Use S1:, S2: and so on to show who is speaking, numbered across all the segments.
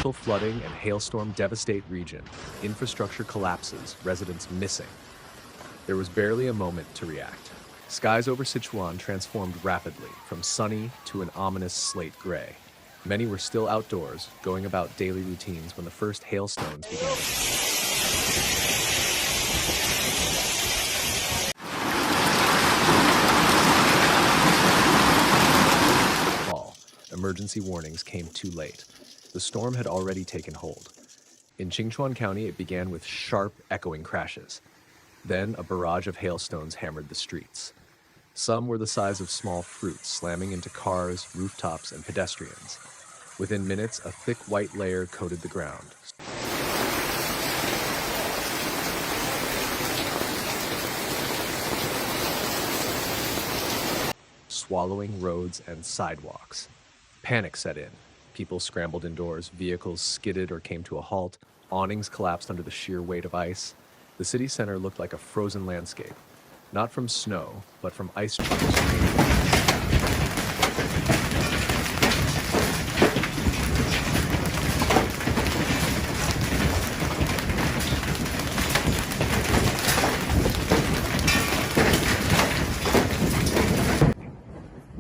S1: Torrential flooding and hailstorm devastate region. Infrastructure collapses, residents missing. There was barely a moment to react. Skies over Sichuan transformed rapidly, from sunny to an ominous slate gray. Many were still outdoors, going about daily routines when the first hailstones began to fall. Emergency warnings came too late. The storm had already taken hold. In Qingchuan County, it began with sharp, echoing crashes. Then a barrage of hailstones hammered the streets. Some were the size of small fruits, slamming into cars, rooftops, and pedestrians. Within minutes, a thick white layer coated the ground. Swallowing roads and sidewalks. Panic set in. People scrambled indoors, vehicles skidded or came to a halt, awnings collapsed under the sheer weight of ice. The city center looked like a frozen landscape, not from snow, but from ice chunks.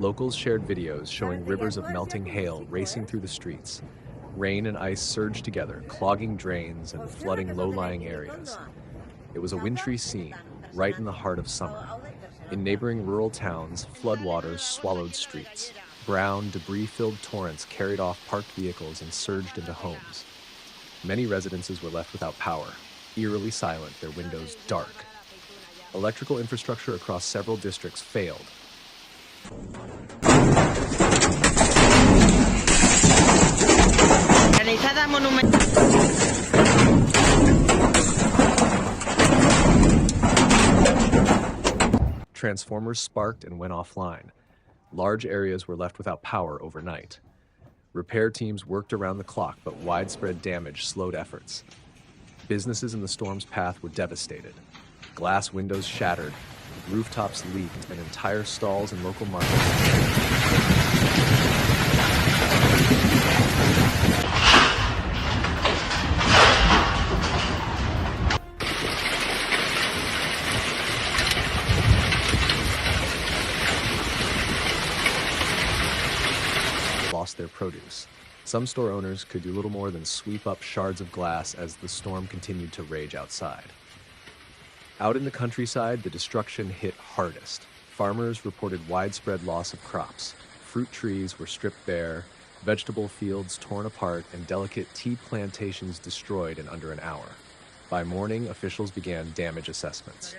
S1: Locals shared videos showing rivers of melting hail racing through the streets. Rain and ice surged together, clogging drains and flooding low-lying areas. It was a wintry scene, right in the heart of summer. In neighboring rural towns, floodwaters swallowed streets. Brown, debris-filled torrents carried off parked vehicles and surged into homes. Many residences were left without power, eerily silent, their windows dark. Electrical infrastructure across several districts failed. Transformers sparked and went offline. Large areas were left without power overnight. Repair teams worked around the clock, but widespread damage slowed efforts. Businesses in the storm's path were devastated. Glass windows shattered, rooftops leaked, and entire stalls in local markets lost their produce. Some store owners could do little more than sweep up shards of glass as the storm continued to rage outside. Out in the countryside, the destruction hit hardest. Farmers reported widespread loss of crops. Fruit trees were stripped bare, vegetable fields torn apart, and delicate tea plantations destroyed in under an hour. By morning, officials began damage assessments.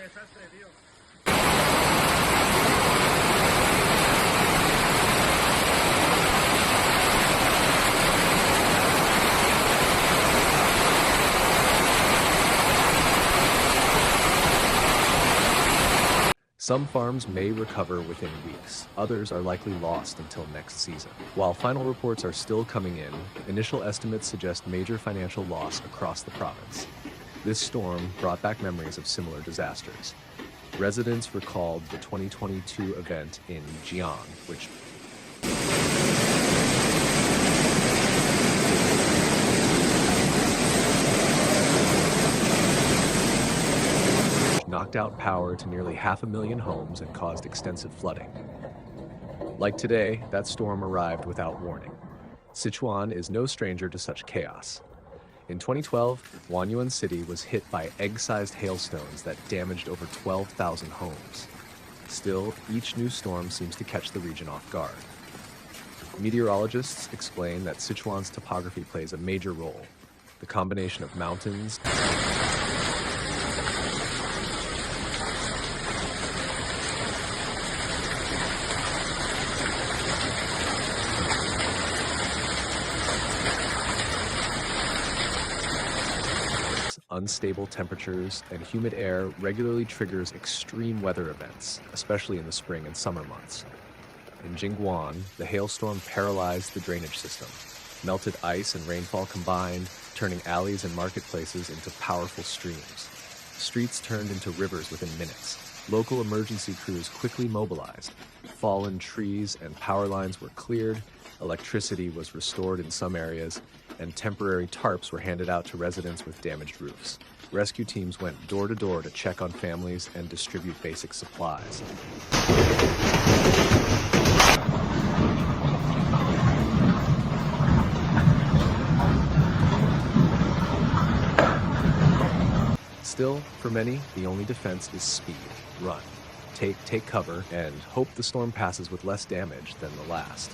S1: Some farms may recover within weeks. Others are likely lost until next season. While final reports are still coming in, initial estimates suggest major financial loss across the province. This storm brought back memories of similar disasters. Residents recalled the 2022 event in Zhejiang, which knocked out power to nearly 500,000 homes and caused extensive flooding. Like today, that storm arrived without warning. Sichuan is no stranger to such chaos. In 2012, Huanyuan City was hit by egg-sized hailstones that damaged over 12,000 homes. Still, each new storm seems to catch the region off guard. Meteorologists explain that Sichuan's topography plays a major role. The combination of mountains, unstable temperatures, and humid air regularly triggers extreme weather events, especially in the spring and summer months. In Jingguan, the hailstorm paralyzed the drainage system. Melted ice and rainfall combined, turning alleys and marketplaces into powerful streams. Streets turned into rivers within minutes. Local emergency crews quickly mobilized. Fallen trees and power lines were cleared, electricity was restored in some areas, and temporary tarps were handed out to residents with damaged roofs. Rescue teams went door to door to check on families and distribute basic supplies. Still, for many, the only defense is speed. Run. Take cover, and hope the storm passes with less damage than the last.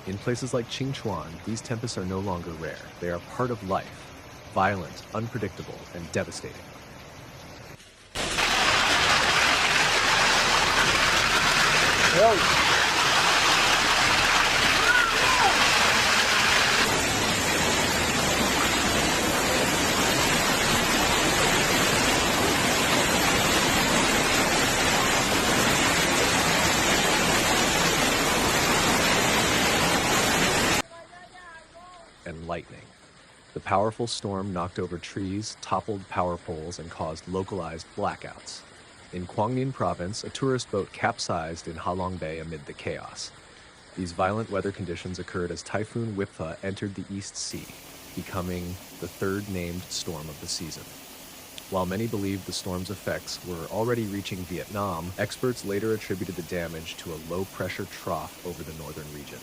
S1: In places like Qingchuan, these tempests are no longer rare. They are part of life, violent, unpredictable, and devastating. And lightning. The powerful storm knocked over trees, toppled power poles, and caused localized blackouts. In Guangdong province, a tourist boat capsized in Halong Bay amid the chaos. These violent weather conditions occurred as Typhoon Wipha entered the East Sea, becoming the third named storm of the season. While many believed the storm's effects were already reaching Vietnam, experts later attributed the damage to a low-pressure trough over the northern region.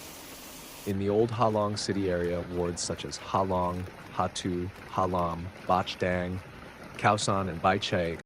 S1: In the old Halong city area, wards such as Halong, Hatu, Halam, Bachdang, Kaosan, and Baichai